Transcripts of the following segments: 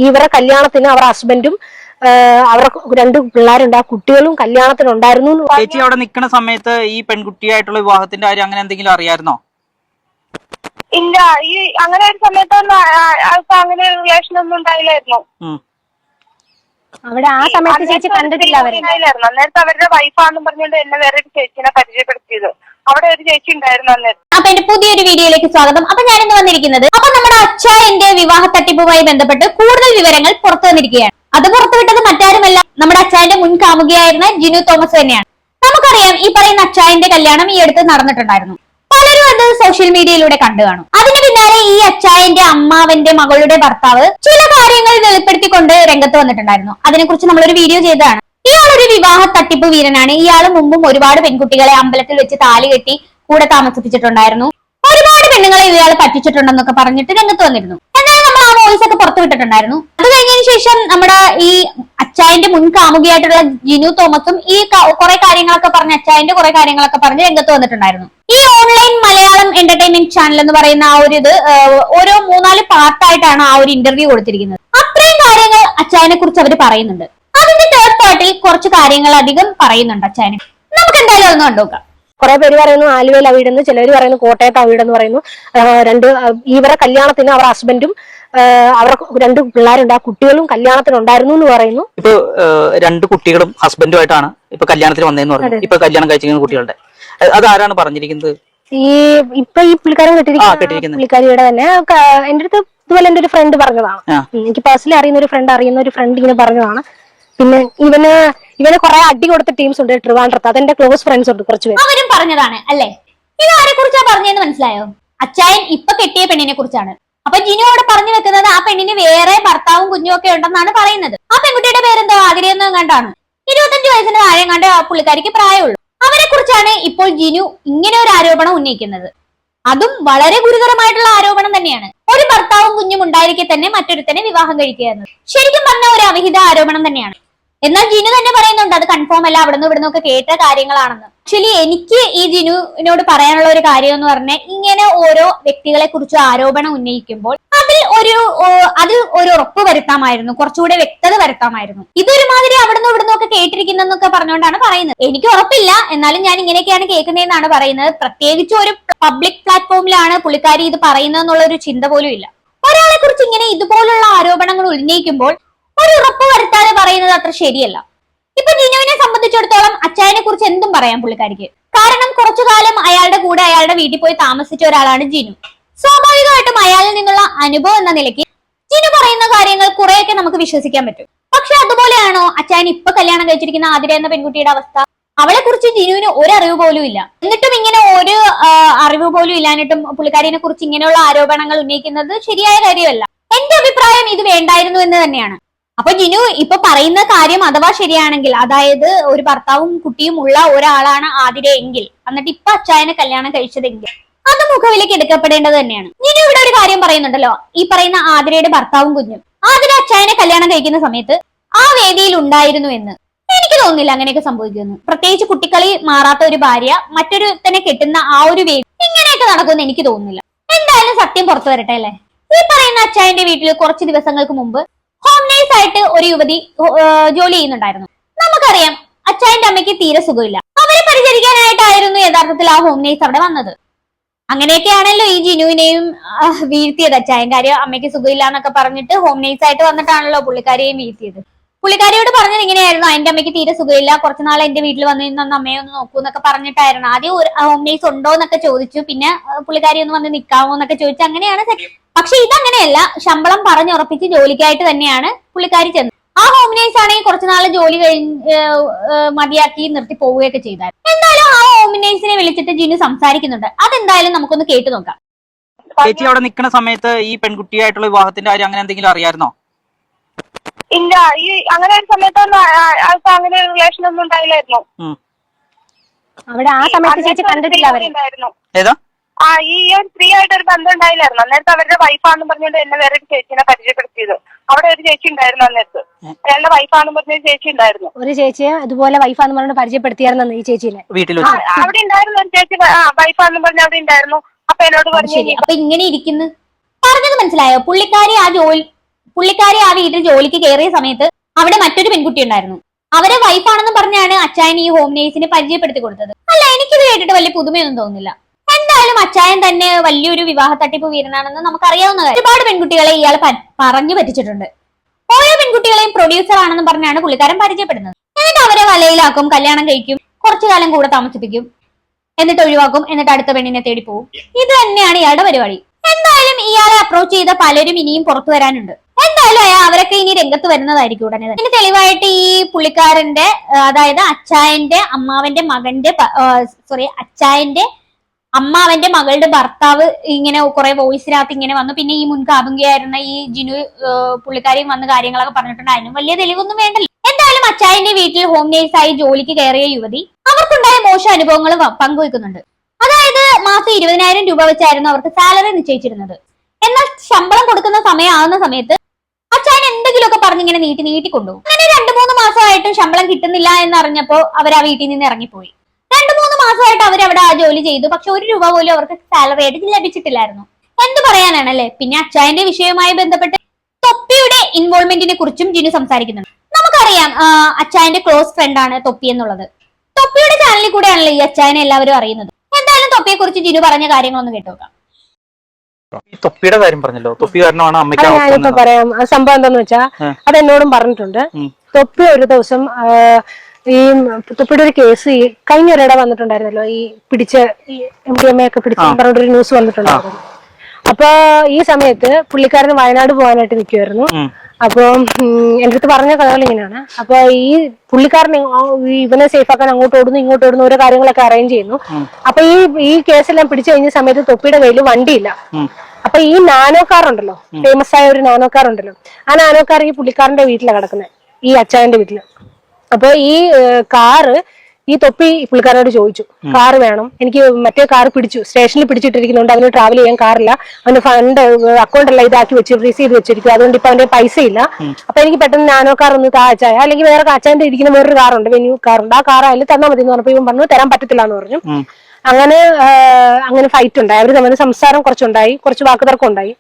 ഇവരെ കല്യാണത്തിന് അവർ ഹസ്ബൻഡും അവരെ 2 പിള്ളേരുണ്ട്. ആ കുട്ടികളും കല്യാണത്തിനുണ്ടായിരുന്നു. ചേച്ചി അവിടെ നിൽക്കുന്ന സമയത്ത് ഈ പെൺകുട്ടിയായിട്ടുള്ള വിവാഹത്തിന്റെ കാര്യം അങ്ങനെ എന്തെങ്കിലും അറിയായിരുന്നോ? ഇല്ല, ഈ അങ്ങനെ ഒരു സമയത്തൊന്നും അങ്ങനെ റിലേഷൻ ഒന്നും ഉണ്ടായില്ലായിരുന്നു. അവിടെ ആ സമയത്ത് ചേച്ചി കണ്ടിട്ടില്ല അവരെ. അന്നേരത്തെ അവരുടെ വൈഫാണെന്ന് പറഞ്ഞുകൊണ്ട് എന്നെ വേറൊരു ചേച്ചിനെ പരിചയപ്പെടുത്തിയത്. അവിടെ ഒരു ചേച്ചി ഉണ്ടായിരുന്നു അന്നേരം. അപ്പൊ എന്റെ പുതിയൊരു വീഡിയോയിലേക്ക് സ്വാഗതം. അപ്പൊ ഞാനിന്ന് വന്നിരിക്കുന്നത് നമ്മുടെ അച്ചായന്റെ വിവാഹ തട്ടിപ്പുമായി ബന്ധപ്പെട്ട് കൂടുതൽ വിവരങ്ങൾ പുറത്തു വന്നിരിക്കുകയാണ്. അത് പുറത്തുവിട്ടത് മറ്റാരുമല്ല, നമ്മുടെ അച്ചായന്റെ മുൻ കാമുകിയായിരുന്ന ജിനു തോമസ് തന്നെയാണ്. നമുക്കറിയാം, ഈ പറയുന്ന അച്ചായന്റെ കല്യാണം ഈ അടുത്ത് നടന്നിട്ടുണ്ടായിരുന്നു. പലരും അത് സോഷ്യൽ മീഡിയയിലൂടെ കണ്ടു കാണും. അതിന് പിന്നാലെ ഈ അച്ചായന്റെ അമ്മാവന്റെ മകളുടെ ഭർത്താവ് ചില കാര്യങ്ങൾ വെളിപ്പെടുത്തിക്കൊണ്ട് രംഗത്ത് വന്നിട്ടുണ്ടായിരുന്നു. അതിനെക്കുറിച്ച് നമ്മളൊരു വീഡിയോ ചെയ്തതാണ്. ഇയാളൊരു വിവാഹ തട്ടിപ്പ് വീരനാണ്. ഇയാൾ മുമ്പും ഒരുപാട് പെൺകുട്ടികളെ അമ്പലത്തിൽ വെച്ച് താലി കെട്ടി കൂടെ താമസിപ്പിച്ചിട്ടുണ്ടായിരുന്നു. ഒരുപാട് പെണ്ണുങ്ങളെ ഇയാൾ പറ്റിച്ചിട്ടുണ്ടെന്നൊക്കെ പറഞ്ഞിട്ട് രംഗത്ത് വന്നിരുന്നു. എന്നാലും നമ്മൾ ആ വോയിസ് ഒക്കെ പുറത്തുവിട്ടിട്ടുണ്ടായിരുന്നു. അത് കഴിഞ്ഞതിന് ശേഷം നമ്മുടെ ഈ അച്ചായന്റെ മുൻ കാമുകിയായിട്ടുള്ള ജിനു തോമസും ഈ കുറെ കാര്യങ്ങളൊക്കെ പറഞ്ഞ് അച്ചായന്റെ കുറെ കാര്യങ്ങളൊക്കെ പറഞ്ഞ് രംഗത്ത് വന്നിട്ടുണ്ടായിരുന്നു. ഈ ഓൺലൈൻ മലയാളം എന്റർടൈൻമെന്റ് ചാനൽ എന്ന് പറയുന്ന ആ ഒരു ഓരോ 3-4 പാർട്ടായിട്ടാണ് ആ ഒരു ഇന്റർവ്യൂ കൊടുത്തിരിക്കുന്നത്. അത്രയും കാര്യങ്ങൾ അച്ചായനെ കുറിച്ച് അവർ പറയുന്നുണ്ട്. അതിന്റെ തേർഡ് പാർട്ടിൽ കുറച്ച് കാര്യങ്ങൾ അധികം പറയുന്നുണ്ട് അച്ചായനെ. നമുക്ക് എന്തായാലും ഒന്ന് കണ്ടുനോക്കാം. കുറെ പേര് പറയുന്നു ആലുവയിൽ വീടെന്ന്, ചിലർ പറയുന്നു കോട്ടയത്ത് വീടെന്ന് പറയുന്നു. ഇവരെ കല്യാണത്തിന് അവർ ഹസ്ബൻഡും അവരെ 2 പിള്ളേരുണ്ട്. ആ കുട്ടികളും കല്യാണത്തിനുണ്ടായിരുന്നു എന്ന് പറയുന്നു. ഇപ്പൊ 2 കുട്ടികളും ഹസ്ബൻഡുമായിട്ടാണ് ഇപ്പൊ കല്യാണത്തിന് വന്നതെന്ന് പറഞ്ഞു. ഇപ്പൊ കല്യാണം കഴിച്ചിരിക്കുന്ന കുട്ടികളുടെ അതാരാണ് പറഞ്ഞിരിക്കുന്നത്? ഈ പുള്ളിക്കാരൻ കെട്ടിരിക്കുന്ന പുള്ളിക്കാരിയുടെ തന്നെ എന്റെ അടുത്ത് ഇതുപോലെ എന്റെ ഒരു ഫ്രണ്ട് പറഞ്ഞതാണ്. എനിക്ക് പേഴ്സണലി അറിയുന്ന ഒരു ഫ്രണ്ട് ഇങ്ങനെ പറഞ്ഞതാണ്. പിന്നെ ഇവന് കുറെ അടി കൊടുത്ത ടീംസ് ഉണ്ട് ട്രിവാൻഡ്രത്ത്. അതെന്റെ ക്ലോസ് ഫ്രണ്ട്സ് ഉണ്ട് കുറച്ച് പേര്. അവരും പറഞ്ഞതാണ് അല്ലേ? ഇത് ആരെ കുറിച്ചാ പറഞ്ഞതെന്ന് മനസ്സിലായോ? അച്ചായൻ ഇപ്പൊ കെട്ടിയ പെണ്ണിനെ കുറിച്ചാണ്. അപ്പൊ ജിനു അവിടെ പറഞ്ഞു വെക്കുന്നത് ആ പെണ്ണിന് വേറെ ഭർത്താവും കുഞ്ഞും ഒക്കെ ഉണ്ടെന്നാണ് പറയുന്നത്. ആ പെൺകുട്ടിയുടെ പേരെന്തോ ആതിരയെന്നോ കണ്ടാണ്. 25 വയസ്സിന് താഴെ കണ്ട് ആ പുള്ളിക്കാരിക്ക് പ്രായമുള്ളൂ. അവരെ കുറിച്ചാണ് ഇപ്പോൾ ജിനു ഇങ്ങനെ ഒരു ആരോപണം ഉന്നയിക്കുന്നത്. അതും വളരെ ഗുരുതരമായിട്ടുള്ള ആരോപണം തന്നെയാണ്. ഒരു ഭർത്താവും കുഞ്ഞും ഉണ്ടായിരിക്കെ തന്നെ മറ്റൊരുത്തനെ വിവാഹം കഴിക്കുക എന്നത് ശരിക്കും പറഞ്ഞ ഒരു അവിഹിത ആരോപണം തന്നെയാണ്. എന്നാൽ ജിനു തന്നെ പറയുന്നുണ്ട് അത് കൺഫേം അല്ല, അവിടുന്ന് ഇവിടുന്ന് ഒക്കെ കേട്ട കാര്യങ്ങളാണെന്ന്. ആക്ച്വലി എനിക്ക് ഈ ജിനുവിനോട് പറയാനുള്ള ഒരു കാര്യം എന്ന് പറഞ്ഞാൽ, ഇങ്ങനെ ഓരോ വ്യക്തികളെ കുറിച്ച് ആരോപണം ഉന്നയിക്കുമ്പോൾ അതിൽ ഒരു ഉറപ്പ് വരുത്താമായിരുന്നു, കുറച്ചുകൂടെ വ്യക്തത വരുത്താമായിരുന്നു. ഇതൊരുമാതിരി അവിടുന്ന് ഇവിടുന്ന് ഒക്കെ കേട്ടിരിക്കുന്നൊക്കെ പറഞ്ഞുകൊണ്ടാണ് പറയുന്നത്. എനിക്ക് ഉറപ്പില്ല, എന്നാലും ഞാൻ ഇങ്ങനെയൊക്കെയാണ് കേൾക്കുന്നതെന്നാണ് പറയുന്നത്. പ്രത്യേകിച്ച് ഒരു പബ്ലിക് പ്ലാറ്റ്ഫോമിലാണ് പുള്ളിക്കാരി ഇത് പറയുന്നതെന്നുള്ള ഒരു ചിന്ത പോലും ഇല്ല. ഒരാളെ കുറിച്ച് ഇങ്ങനെ ഇതുപോലുള്ള ആരോപണങ്ങൾ ഉന്നയിക്കുമ്പോൾ ഒരു ഉറപ്പ് വരുത്താതെ പറയുന്നത് അത്ര ശരിയല്ല. ഇപ്പൊ ജിനുവിനെ സംബന്ധിച്ചിടത്തോളം അച്ചായനെ കുറിച്ച് എന്തും പറയാം പുള്ളിക്കാരിക്ക്. കാരണം കുറച്ചു കാലം അയാളുടെ കൂടെ അയാളുടെ വീട്ടിൽ പോയി താമസിച്ച ഒരാളാണ് ജിനു. സ്വാഭാവികമായിട്ടും അയാളിൽ നിന്നുള്ള അനുഭവം എന്ന നിലയ്ക്ക് ജിനു പറയുന്ന കാര്യങ്ങൾ കുറെയൊക്കെ നമുക്ക് വിശ്വസിക്കാൻ പറ്റും. പക്ഷെ അതുപോലെയാണോ അച്ചായൻ ഇപ്പൊ കല്യാണം കഴിച്ചിരിക്കുന്ന ആതിര എന്ന പെൺകുട്ടിയുടെ അവസ്ഥ? അവളെ കുറിച്ച് ജിനുവിന് ഒരു അറിവ് പോലും ഇല്ല. എന്നിട്ടും ഇങ്ങനെ ഒരു അറിവ് പോലും ഇല്ലാഞ്ഞിട്ടും പുള്ളിക്കാരിനെ കുറിച്ച് ഇങ്ങനെയുള്ള ആരോപണങ്ങൾ ഉന്നയിക്കുന്നത് ശരിയായ കാര്യമല്ല. എന്റെ അഭിപ്രായം ഇത് വേണ്ടായിരുന്നു എന്ന് തന്നെയാണ്. അപ്പൊ ജിനു ഇപ്പൊ പറയുന്ന കാര്യം അഥവാ ശരിയാണെങ്കിൽ, അതായത് ഒരു ഭർത്താവും കുട്ടിയും ഉള്ള ഒരാളാണ് ആതിര എങ്കിൽ, എന്നിട്ട് ഇപ്പൊ അച്ചായനെ കല്യാണം കഴിച്ചതെങ്കിൽ അത് മുഖവിലേക്ക് എടുക്കപ്പെടേണ്ടത് തന്നെയാണ്. ജിനു ഇവിടെ ഒരു കാര്യം പറയുന്നുണ്ടല്ലോ, ഈ പറയുന്ന ആതിരയുടെ ഭർത്താവും കുഞ്ഞും ആതിര അച്ചായനെ കല്യാണം കഴിക്കുന്ന സമയത്ത് ആ വേദിയിൽ ഉണ്ടായിരുന്നു എന്ന്. എനിക്ക് തോന്നുന്നില്ല അങ്ങനെയൊക്കെ സംഭവിക്കുമെന്ന്. പ്രത്യേകിച്ച് കുട്ടിക്കളി മാറാത്ത ഒരു ഭാര്യ മറ്റൊരുത്തനെ കെട്ടുന്ന ആ ഒരു വേദി ഇങ്ങനെയൊക്കെ നടക്കുമെന്ന് എനിക്ക് തോന്നുന്നില്ല. എന്തായാലും സത്യം പുറത്തു വരട്ടെ അല്ലെ? ഈ പറയുന്ന അച്ചായന്റെ വീട്ടിൽ കുറച്ച് ദിവസങ്ങൾക്ക് മുമ്പ് ഹോം നേഴ്സ് ആയിട്ട് ഒരു യുവതി ജോലി ചെയ്യുന്നുണ്ടായിരുന്നു. നമുക്കറിയാം അച്ചായന്റെ അമ്മയ്ക്ക് തീരെ സുഖമില്ല. അവരെ പരിചരിക്കാനായിട്ടായിരുന്നു യഥാർത്ഥത്തിൽ ആ ഹോം നേഴ്സ് അവിടെ വന്നത്. അങ്ങനെയൊക്കെയാണല്ലോ ഈ ജിനുവിനെയും വീഴ്ത്തിയത്. അച്ചായൻ കാര്യം അമ്മയ്ക്ക് സുഖമില്ല എന്നൊക്കെ പറഞ്ഞിട്ട് ഹോം നേഴ്സ് ആയിട്ട് വന്നിട്ടാണല്ലോ പുള്ളിക്കാരിയെയും വീഴ്ത്തിയത്. പുള്ളിക്കാരിയോട് പറഞ്ഞത് ഇങ്ങനെയായിരുന്നു, എന്റെ അമ്മയ്ക്ക് തീരെ സുഖമില്ല, കുറച്ചുനാൾ എന്റെ വീട്ടിൽ വന്നു നിന്ന് അമ്മയെ ഒന്ന് നോക്കൂ എന്നൊക്കെ പറഞ്ഞിട്ടായിരുന്നു. ആദ്യം ഹോം നേഴ്സ് ഉണ്ടോ എന്നൊക്കെ ചോദിച്ചു, പിന്നെ പുള്ളിക്കാരി ഒന്ന് വന്ന് നിൽക്കാമോ എന്നൊക്കെ ചോദിച്ചു. അങ്ങനെയാണ്. പക്ഷെ ഇതങ്ങനെയല്ല, ശമ്പളം പറഞ്ഞുറപ്പിച്ച് ജോലിക്കായിട്ട് തന്നെയാണ് പുള്ളിക്കാരി ചെന്നത്. ആ ഹോം നേഴ്സ് ആണെങ്കിൽ കുറച്ചുനാൾ ജോലി മതിയാക്കി നിർത്തി പോവുകയൊക്കെ ചെയ്തായിരുന്നു. എന്തായാലും ആ ഹോം നേഴ്സിനെ വിളിച്ചിട്ട് ജിനു സംസാരിക്കുന്നുണ്ട്. അതെന്തായാലും നമുക്കൊന്ന് കേട്ടു നോക്കാം. ചേച്ചി അവിടെ നിൽക്കുന്ന സമയത്ത് ഈ പെൺകുട്ടിയായിട്ടുള്ള വിവാഹത്തിന്റെ കാര്യം അങ്ങനെ എന്തെങ്കിലും അറിയായിരുന്നോ? ഇല്ല, ഈ അങ്ങനെ ഒരു സമയത്തൊന്നും അങ്ങനെ റിലേഷൻ ഒന്നും ഉണ്ടായില്ലായിരുന്നു. അവിടെ ആ സമയത്ത് ചേച്ചി കണ്ടിട്ടില്ല അവരെ. ഏതാ ഈ ഒരു സ്ത്രീ ആയിട്ട് ഒരു ബന്ധം ഉണ്ടായില്ലായിരുന്നു. അന്നേരത്തെ അവരുടെ വൈഫാണെന്ന് പറഞ്ഞുകൊണ്ട് എന്നെ വേറൊരു ചേച്ചിനെ പരിചയപ്പെടുത്തിയത്. അവിടെ ഒരു ചേച്ചി ഉണ്ടായിരുന്നു അന്നേരത്ത്. അയാളുടെ വൈഫാണെന്ന് പറഞ്ഞ ചേച്ചി ഉണ്ടായിരുന്നു. ഒരു ചേച്ചിയെ ഇതുപോലെ വൈഫാന്ന് പറഞ്ഞ് പരിചയപ്പെടുത്തിയായിരുന്നു ഈ ചേച്ചിനെ വീട്ടിൽ. അവിടെ ഉണ്ടായിരുന്നു ഒരു ചേച്ചി വൈഫാന്ന് പറഞ്ഞ അവിടെ ഉണ്ടായിരുന്നു. അപ്പൊ എന്നോട് പറഞ്ഞു. അപ്പൊ ഇങ്ങനെ ഇരിക്കുന്നു പറഞ്ഞത് മനസ്സിലായോ? പുള്ളിക്കാരി ആ പുള്ളിക്കാരി ആ വീട്ടിൽ ജോലിക്ക് കയറിയ സമയത്ത് അവിടെ മറ്റൊരു പെൺകുട്ടി ഉണ്ടായിരുന്നു. അവരെ വൈഫാണെന്ന് പറഞ്ഞാണ് അച്ചായൻ ഈ ഹോം നേഴ്സിനെ പരിചയപ്പെടുത്തി കൊടുത്തത്. അല്ല, എനിക്കിത് കേട്ടിട്ട് വലിയ പുതുമയൊന്നും തോന്നുന്നില്ല. എന്തായാലും അച്ചായൻ തന്നെ വലിയൊരു വിവാഹ തട്ടിപ്പ് വീരനാണെന്ന് നമുക്കറിയാവുന്ന കാര്യം. ഒരുപാട് പെൺകുട്ടികളെ ഇയാൾ പറഞ്ഞു പറ്റിച്ചിട്ടുണ്ട്. ഓരോ പെൺകുട്ടികളെയും പ്രൊഡ്യൂസർ ആണെന്ന് പറഞ്ഞാണ് പുള്ളിക്കാരൻ പരിചയപ്പെടുന്നത്. എന്നിട്ട് അവരെ വലയിലാക്കും, കല്യാണം കഴിക്കും, കുറച്ചു കാലം കൂടെ താമസിപ്പിക്കും, എന്നിട്ട് ഒഴിവാക്കും, എന്നിട്ട് അടുത്ത പെണ്ണിനെ തേടി പോകും. ഇത് തന്നെയാണ് ഇയാളുടെ പരിപാടി. എന്തായാലും ഇയാളെ അപ്രോച്ച് ചെയ്ത പലരും ഇനിയും പുറത്തു വരാനുണ്ട്. എന്തായാലും അവരൊക്കെ ഇനി രംഗത്ത് വരുന്നതായിരിക്കും ഉടനെ തന്നെ. ഇതിന് തെളിവായിട്ട് ഈ പുള്ളിക്കാരന്റെ, അതായത് അച്ചായന്റെ അമ്മാവന്റെ മകളുടെ ഭർത്താവ് ഇങ്ങനെ കുറെ വോയിസിനകത്ത് ഇങ്ങനെ വന്നു. പിന്നെ ഈ മുൻകാമുകിയായിരുന്ന ഈ ജിനു പുള്ളിക്കാരിയും വന്ന് കാര്യങ്ങളൊക്കെ പറഞ്ഞിട്ടുണ്ടായിരുന്നു. വലിയ തെളിവൊന്നും വേണ്ടല്ലോ. എന്തായാലും അച്ചായന്റെ വീട്ടിൽ ഹോം നേഴ്സായി ജോലിക്ക് കയറിയ യുവതി അവർക്കുണ്ടായ മോശം അനുഭവങ്ങൾ പങ്കുവെക്കുന്നുണ്ട്. അതായത് മാസം 20,000 രൂപ വെച്ചായിരുന്നു അവർക്ക് സാലറി നിശ്ചയിച്ചിരുന്നത്. എന്നാൽ ശമ്പളം കൊടുക്കുന്ന സമയമാകുന്ന സമയത്ത് അച്ചായൻ എന്തെങ്കിലുമൊക്കെ പറഞ്ഞിങ്ങനെ നീട്ടിക്കൊണ്ടുപോകും. അങ്ങനെ 2-3 മാസമായിട്ടും ശമ്പളം കിട്ടുന്നില്ല എന്നറിഞ്ഞപ്പോ അവർ ആ വീട്ടിൽ നിന്ന് ഇറങ്ങിപ്പോയി. 2-3 മാസമായിട്ട് അവരവിടെ ആ ജോലി ചെയ്തു. പക്ഷെ 1 രൂപ പോലും അവർക്ക് സാലറി ആയിട്ട് ലഭിച്ചിട്ടില്ലായിരുന്നു. എന്ത് പറയാനാണല്ലേ. പിന്നെ അച്ചായന്റെ വിഷയവുമായി ബന്ധപ്പെട്ട് തൊപ്പിയുടെ ഇൻവോൾവ്മെന്റിനെ കുറിച്ചും ജിനു സംസാരിക്കുന്നുണ്ട്. നമുക്കറിയാം അച്ചായന്റെ ക്ലോസ് ഫ്രണ്ട് ആണ് തൊപ്പി എന്നുള്ളത്. തൊപ്പിയുടെ ചാനലിൽ കൂടെയാണല്ലോ ഈ അച്ചായനെ എല്ലാവരും അറിയുന്നത്. എന്തായാലും തൊപ്പിയെ കുറിച്ച് ജിനു പറഞ്ഞ കാര്യങ്ങളൊന്ന് കേട്ടോക്കാം. തൊപ്പിയുടെ കാര്യം പറഞ്ഞല്ലോ, തൊപ്പി കാരണമാണ് അമ്മയ്ക്ക്. ഞാനിപ്പോ പറയാം. സംഭവം എന്താന്ന് വെച്ചാ അത് എന്നോടും പറഞ്ഞിട്ടുണ്ട്. തൊപ്പി ഒരു ദിവസം ഈ തൊപ്പിയുടെ ഒരു കേസ് കഴിഞ്ഞ ഒരിടെ വന്നിട്ടുണ്ടായിരുന്നല്ലോ, ഈ MDMA ഒക്കെ പിടിച്ച് പറഞ്ഞൊരു ന്യൂസ് വന്നിട്ടുണ്ടായിരുന്നു. അപ്പൊ ഈ സമയത്ത് പുള്ളിക്കാരന് വയനാട് പോകാനായിട്ട് നിൽക്കുമായിരുന്നു. അപ്പൊ എന്റെ അടുത്ത് പറഞ്ഞ കഥകൾ ഇങ്ങനെയാണ്. അപ്പൊ ഈ പുള്ളിക്കാരൻ ഇവനെ സേഫ് ആക്കാൻ അങ്ങോട്ട് ഓടുന്നു ഇങ്ങോട്ട് ഓടുന്നു, ഓരോ കാര്യങ്ങളൊക്കെ അറേഞ്ച് ചെയ്യുന്നു. അപ്പൊ ഈ കേസെല്ലാം പിടിച്ചു കഴിഞ്ഞ സമയത്ത് തൊപ്പിയുടെ കയ്യിൽ വണ്ടിയില്ല. അപ്പൊ ഈ നാനോ കാർ ഉണ്ടല്ലോ, ഫേമസ് ആയ ഒരു നാനോ കാർ ഉണ്ടല്ലോ, ആ നാനോ കാർ ഈ പുള്ളിക്കാരന്റെ വീട്ടിലാണ് കിടക്കുന്നത്, ഈ അച്ചായന്റെ വീട്ടില്. അപ്പൊ ഈ കാറ് ഈ തൊപ്പി പുള്ളിക്കാരനോട് ചോദിച്ചു, കാറ് വേണം, എനിക്ക് മറ്റേ കാർ സ്റ്റേഷനിൽ പിടിച്ചിട്ടിരിക്കുന്നുണ്ട്, അവന് ട്രാവൽ ചെയ്യാൻ കാറില്ല, അവന്റെ ഫണ്ട് അക്കൗണ്ട് എല്ലാം ഇതാക്കി വെച്ച് ഫ്രീസ് ചെയ്ത് വെച്ചിരിക്കും, അതുകൊണ്ട് ഇപ്പൊ അവന്റെ പൈസ ഇല്ല. അപ്പൊ എനിക്ക് പെട്ടെന്ന് നാനോ കാർ ഒന്ന് അച്ചായ, അല്ലെങ്കിൽ വേറെ അച്ചായന്റെ ഇരിക്കുന്ന വേറൊരു കാറുണ്ട്, വെന്യൂ കാറുണ്ട്, ആ കാർ അതിൽ തന്നാൽ മതി എന്ന് പറഞ്ഞപ്പോ ഇവൻ പറഞ്ഞു തരാൻ പറ്റത്തില്ല എന്ന് പറഞ്ഞു. അങ്ങനെ ഫൈറ്റ് ഉണ്ടായി, അവര് തമ്മിൽ സംസാരം കുറച്ചുണ്ടായി, കുറച്ച് വാക്കുതർക്കം ഉണ്ടായി.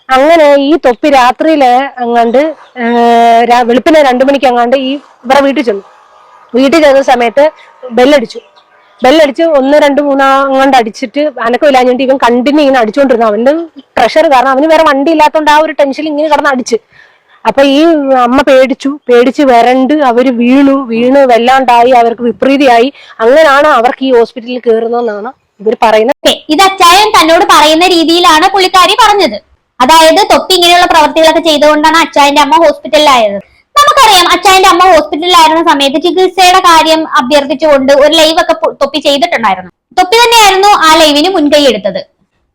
അങ്ങനെ ഈ തൊപ്പി രാത്രിയില് അങ്ങാണ്ട് വെളുപ്പിനെ 2 മണിക്ക് അങ്ങാണ്ട് ഈ ഇവരെ വീട്ടിൽ ചെന്ന സമയത്ത് ബെല്ലടിച്ചു. 1, 2, 3 അങ്ങാണ്ട് അടിച്ചിട്ട് അനക്കമില്ലാഞ്ഞിട്ട് ഇവൻ കണ്ടിന്യൂ ഇങ്ങനെ അടിച്ചുകൊണ്ടിരുന്നു. അവന്റെ പ്രഷർ കാരണം അവന് വേറെ വണ്ടി ഇല്ലാത്തതുകൊണ്ട് ആ ഒരു ടെൻഷനിൽ ഇങ്ങനെ കിടന്ന് അടിച്ച്. അപ്പൊ ഈ അമ്മ പേടിച്ച് വരണ്ട് അവര് വീണ് വല്ലാണ്ടായി, അവർക്ക് വിപരീതിയായി. അങ്ങനെയാണ് അവർക്ക് ഈ ഹോസ്പിറ്റലിൽ കയറുന്നതെന്നാണ് ഇവർ പറയുന്നത്. ഇത് അച്ചായൻ തന്നോട് പറയുന്ന രീതിയിലാണ് പുള്ളിക്കാരി പറഞ്ഞത്. അതായത് തൊപ്പി ഇങ്ങനെയുള്ള പ്രവർത്തികളൊക്കെ ചെയ്തുകൊണ്ടാണ് അച്ചായന്റെ അമ്മ ഹോസ്പിറ്റലിലായത്. നമുക്കറിയാം അച്ചായന്റെ അമ്മ ഹോസ്പിറ്റലിലായിരുന്ന സമയത്ത് ചികിത്സയുടെ കാര്യം അഭ്യർത്ഥിച്ചുകൊണ്ട് ഒരു ലൈവ് ഒക്കെ തൊപ്പി ചെയ്തിട്ടുണ്ടായിരുന്നു. തൊപ്പി തന്നെയായിരുന്നു ആ ലൈവിന് മുൻകൈ എടുത്തത്.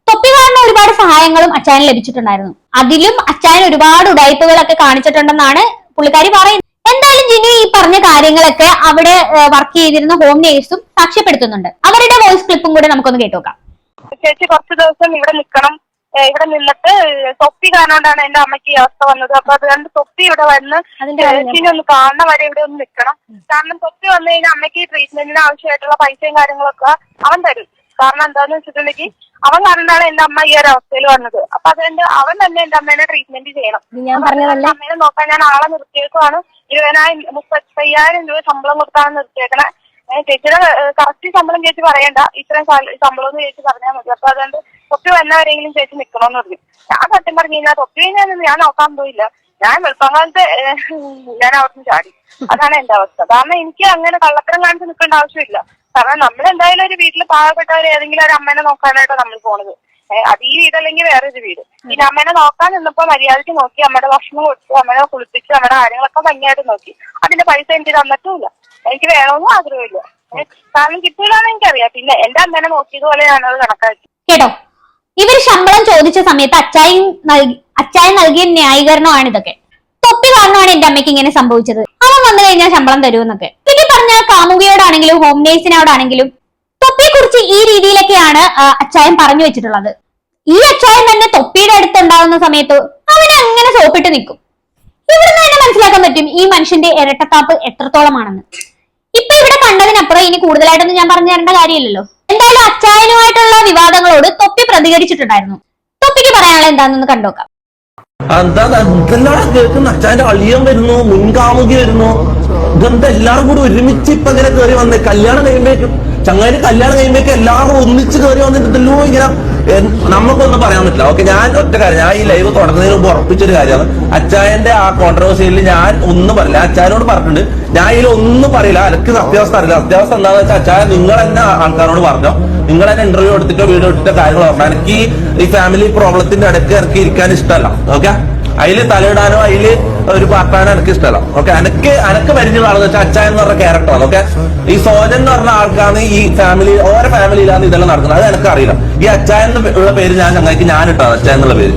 തൊപ്പി കാരണം ഒരുപാട് സഹായങ്ങളും അച്ചായന് ലഭിച്ചിട്ടുണ്ടായിരുന്നു. അതിലും അച്ചായൻ ഒരുപാട് ഉടായ്പകളൊക്കെ കാണിച്ചിട്ടുണ്ടെന്നാണ് പുള്ളിക്കാരി പറയുന്നത്. എന്തായാലും ജിനു ഈ പറഞ്ഞ കാര്യങ്ങളൊക്കെ അവിടെ വർക്ക് ചെയ്തിരുന്ന ഹോം നേഴ്സും സാക്ഷ്യപ്പെടുത്തുന്നുണ്ട്. അവരുടെ വോയിസ് ക്ലിപ്പും കൂടെ നമുക്കൊന്ന് കേട്ടോക്കാം. ചേച്ചി കുറച്ച് ദിവസം ഇവിടെ നിൽക്കണം, ഇവിടെ നിന്നിട്ട് തൊപ്പി കാണാണ്ടാണ് എന്റെ അമ്മയ്ക്ക് ഈ അവസ്ഥ വന്നത്. അപ്പൊ അതുകൊണ്ട് തൊപ്പി ഇവിടെ വന്ന് ചേച്ചിനെ ഒന്ന് കാണുന്ന വരെ ഇവിടെ ഒന്ന് നിൽക്കണം. കാരണം തൊപ്പി വന്നു കഴിഞ്ഞാൽ അമ്മയ്ക്ക് ട്രീറ്റ്മെന്റിന് ആവശ്യമായിട്ടുള്ള പൈസയും കാര്യങ്ങളൊക്കെ അവൻ തരും. കാരണം എന്താന്ന് വെച്ചിട്ടുണ്ടെങ്കിൽ അവൻ കാരണമാണ് എന്റെ അമ്മ ഈ ഒരു അവസ്ഥയിൽ വന്നത്. അപ്പൊ അതുകൊണ്ട് അവൻ തന്നെ എന്റെ അമ്മേനെ ട്രീറ്റ്മെന്റ് ചെയ്യണം. അമ്മേനെ നോക്കാൻ ഞാൻ ആളെ നിർത്തിയേക്കുവാണ്. 35,000 രൂപ ശമ്പളം കൊടുത്താണ് നിർത്തിയേക്കണേ. ചേച്ചിയുടെ കറക്റ്റ് ശമ്പളം ചേച്ചി പറയണ്ട, ഇത്രയും ശമ്പളം എന്ന് ചേച്ചി പറഞ്ഞാൽ മതി. അപ്പൊ അതുകൊണ്ട് തൊപ്പി വന്നവരെങ്കിലും ചേച്ചി നിക്കണോന്ന് പറഞ്ഞു. ഞാൻ സത്യം പറഞ്ഞു കഴിഞ്ഞാൽ തൊപ്പി ഞാൻ നോക്കാൻ പോയില്ല. ഞാൻ വെളുപ്പങ്കാലത്ത് ഞാൻ അവിടുന്ന് ചാടി. അതാണ് എന്റെ അവസ്ഥ. കാരണം എനിക്ക് അങ്ങനെ കള്ളത്തരം കാണിച്ച് നിൽക്കേണ്ട ആവശ്യമില്ല. കാരണം നമ്മളെന്തായാലും ഒരു വീട്ടിൽ പാവപ്പെട്ടവർ ഏതെങ്കിലും ഒരു അമ്മേനെ നോക്കാനായിട്ടാണ് നമ്മൾ പോണത്. അത് ഈ വീടല്ലെങ്കിൽ വേറൊരു വീട്. പിന്നെ അമ്മേനെ നോക്കാൻ നിന്നപ്പോ മര്യാദയ്ക്ക് നോക്കി, അമ്മയുടെ ഭക്ഷണം കൊടുത്തു, അമ്മേനെ കുളിപ്പിച്ച്, അമ്മയുടെ കാര്യങ്ങളൊക്കെ ഭംഗിയായിട്ട് നോക്കി. അതിന്റെ പൈസ എനിക്ക് തന്നിട്ടുമില്ല. എനിക്ക് വേണമെന്നും ആഗ്രഹമില്ല. കാരണം കിട്ടില്ലാന്ന് എനിക്കറിയാം. പിന്നെ എന്റെ അമ്മേനെ നോക്കിയതുപോലെ ഞാനത് കണക്കാക്കി. കേട്ടോ, ഇവര് ശമ്പളം ചോദിച്ച സമയത്ത് അച്ചായൻ നൽകിയ ന്യായീകരണമാണ് ഇതൊക്കെ. തൊപ്പി കാരണമാണ് എന്റെ അമ്മയ്ക്ക് ഇങ്ങനെ സംഭവിച്ചത്, അവൻ വന്നു കഴിഞ്ഞാൽ ശമ്പളം തരുമെന്നൊക്കെ. പിന്നെ പറഞ്ഞ കാമുകിയോടാണെങ്കിലും ഹോം നേഴ്സിനോടാണെങ്കിലും തൊപ്പിയെ കുറിച്ച് ഈ രീതിയിലൊക്കെയാണ് അച്ചായൻ പറഞ്ഞു വെച്ചിട്ടുള്ളത്. ഈ അച്ചായൻ തന്നെ തൊപ്പിയുടെ അടുത്തുണ്ടാകുന്ന സമയത്ത് അവനെ അങ്ങനെ സോപ്പിട്ട് നിൽക്കും. ഇവിടുന്ന് തന്നെ മനസ്സിലാക്കാൻ പറ്റും ഈ മനുഷ്യന്റെ ഇരട്ടത്താപ്പ് എത്രത്തോളമാണെന്ന്. ഇപ്പൊ ഇവിടെ കണ്ടതിനപ്പുറം ഇനി കൂടുതലായിട്ടൊന്നും ഞാൻ പറഞ്ഞു തരേണ്ട കാര്യമില്ലല്ലോ. എന്തായാലും അച്ചായനുമായിട്ടുള്ള വിവാദങ്ങളോട് തൊപ്പി പ്രതികരിച്ചിട്ടുണ്ടായിരുന്നു. തൊപ്പിക്ക് പറയാനുള്ള എന്താണെന്ന് കണ്ടോക്കാം. എന്തെല്ലാം കേൾക്കുന്ന അച്ഛൻ്റെ അളിയൻ വരുന്നു, മുൻകാമുകി വരുന്നു, ഇതെന്താ എല്ലാരും കൂടി ഒരുമിച്ച് ഇപ്പൊ ഇങ്ങനെ കയറി വന്നേ. കല്യാണം കഴിയുമ്പോഴേക്കും ചങ്ങാതി കല്യാണം കഴിയുമ്പോഴേക്കും എല്ലാവരും ഒന്നിച്ച് കയറി വന്നിട്ടല്ലോ ഇങ്ങനെ. നമുക്കൊന്നും പറയാൻ പറ്റില്ല. ഓക്കെ, ഞാൻ ഒറ്റ കാര്യം, ഞാൻ ഈ ലൈവ് തുടങ്ങുന്നതിന് മുമ്പ് ഉറപ്പിച്ചൊരു കാര്യമാണ്, അച്ചായന്റെ ആ കോൺട്രവേഴ്സിയിൽ ഞാൻ ഒന്നും പറയില്ല. അച്ചായനോട് പറഞ്ഞിട്ടുണ്ട് ഞാൻ ഇതിൽ ഒന്നും പറയില്ല. എനിക്ക് സത്യാവസ്ഥ അറിയില്ല. സത്യാവസ്ഥ എന്താണെന്ന് വെച്ചാൽ അച്ചായ നിങ്ങൾ തന്നെ ആൾക്കാരോട് പറഞ്ഞോ, നിങ്ങൾ തന്നെ ഇന്റർവ്യൂ എടുത്തിട്ടോ വീഡിയോ എടുത്തിട്ടോ കാര്യങ്ങൾ പറഞ്ഞോ. എനിക്ക് ഈ ഫാമിലി പ്രോബ്ലത്തിന്റെ ഇടയ്ക്ക് എനിക്ക് ഇരിക്കാൻ ഇഷ്ടമല്ല. ഓക്കെ, അതില് തലയിടാനോ അതില് ഒരു പാർട്ടാനോ എനിക്ക് ഇഷ്ടമല്ല. ഓക്കെ, എനക്ക് പരിചയമാണെന്ന് വെച്ചാൽ അച്ചായൻ എന്ന് പറഞ്ഞ ക്യാരക്ടറാണ്. ഓക്കെ, ഈ സോജൻ എന്ന് പറഞ്ഞ ആൾക്കാണ് ഈ ഫാമിലി ഓരോ ഫാമിലിയിലാണ് ഇതെല്ലാം നടക്കുന്നത്. അത് എനിക്ക് അറിയില്ല. ഈ അച്ചായൻ ഉള്ള പേര് ഞാൻ ചങ്ങായിക്ക് ഞാൻ ഇട്ടാണ് അച്ചായൻ എന്നുള്ള പേര്.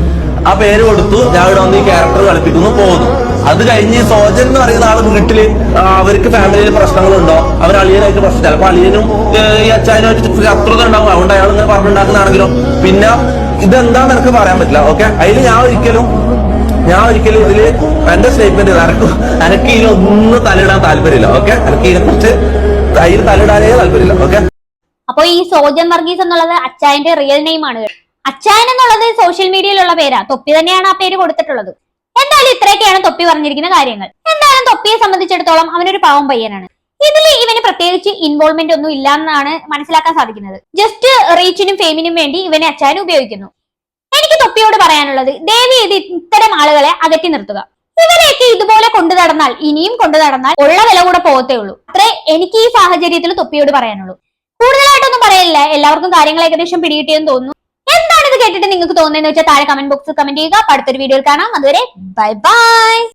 ആ പേര് കൊടുത്തു, ഞാൻ ഇവിടെ വന്ന് ഈ ക്യാരക്ടർ കളിപ്പിക്കുന്നു, പോകുന്നു. അത് കഴിഞ്ഞ് ഈ സോജൻ എന്ന് പറയുന്ന ആള് വീട്ടില് അവർക്ക് ഫാമിലിയിൽ പ്രശ്നങ്ങളുണ്ടോ, അവർ അളിയനായിട്ട് പ്രശ്നം, ചിലപ്പോൾ അളിയനും ഈ അച്ചായനുമായിട്ട് ശത്രുത ഉണ്ടാവും. അതുകൊണ്ട് അയാൾ ഇങ്ങനെ പറഞ്ഞുണ്ടാക്കുന്നതാണെങ്കിലും പിന്നെ ഇതെന്താന്ന് എനിക്ക് പറയാൻ പറ്റില്ല. ഓക്കെ, അതിൽ ഞാൻ ഒരിക്കലും ഇതില് എന്റെ സ്റ്റേറ്റ്മെന്റ് എനിക്ക് ഇതിലൊന്നും തലയിടാൻ താല്പര്യമില്ല. ഓക്കെ, എനിക്ക് ഇതിനെ കുറിച്ച് അതിൽ തലയിടാനേ താല്പര്യമില്ല. ഓക്കെ, അപ്പൊ ഈ സോജൻ വർഗീസ് എന്നുള്ളത് അച്ചായന്റെ റിയൽ നെയിം ആണ്. അച്ചായൻ എന്നുള്ളത് സോഷ്യൽ മീഡിയയിലുള്ള പേരാ. തൊപ്പി തന്നെയാണ് ആ പേര് കൊടുത്തിട്ടുള്ളത്. എന്തായാലും ഇത്രയൊക്കെയാണ് തൊപ്പി പറഞ്ഞിരിക്കുന്ന കാര്യങ്ങൾ. എന്തായാലും തൊപ്പിയെ സംബന്ധിച്ചിടത്തോളം അവനൊരു പാവം പയ്യനാണ്. ഇതിൽ ഇവന് പ്രത്യേകിച്ച് ഇൻവോൾവ്മെന്റ് ഒന്നും ഇല്ല എന്നാണ് മനസ്സിലാക്കാൻ സാധിക്കുന്നത്. ജസ്റ്റ് റീച്ചിനും ഫെയിമിനും വേണ്ടി ഇവനെ അച്ചായൻ ഉപയോഗിക്കുന്നു. എനിക്ക് തൊപ്പിയോട് പറയാനുള്ളത്, ദയവ് ചെയ്ത് ഇത്തരം ആളുകളെ അകറ്റി നിർത്തുക. ഇവരെയൊക്കെ ഇതുപോലെ കൊണ്ടു നടന്നാൽ, ഇനിയും കൊണ്ടു നടന്നാൽ ഉള്ള വില കൂടെ പോകത്തേ ഉള്ളൂ. അത്രേ എനിക്ക് ഈ സാഹചര്യത്തിൽ തൊപ്പിയോട് പറയാനുള്ളൂ. കൂടുതലായിട്ടൊന്നും പറയില്ല. എല്ലാവർക്കും കാര്യങ്ങൾ ഏകദേശം പിടികിട്ടിയെന്ന് തോന്നുന്നു. എന്താണ് ഇത് കേട്ടിട്ട് നിങ്ങൾക്ക് തോന്നുന്നതെന്ന് വെച്ചാൽ താഴെ കമന്റ് ബോക്സിൽ കമന്റ് ചെയ്യുക. അടുത്തൊരു വീഡിയോയിൽ കാണാം. അതുവരെ ബൈ ബൈ.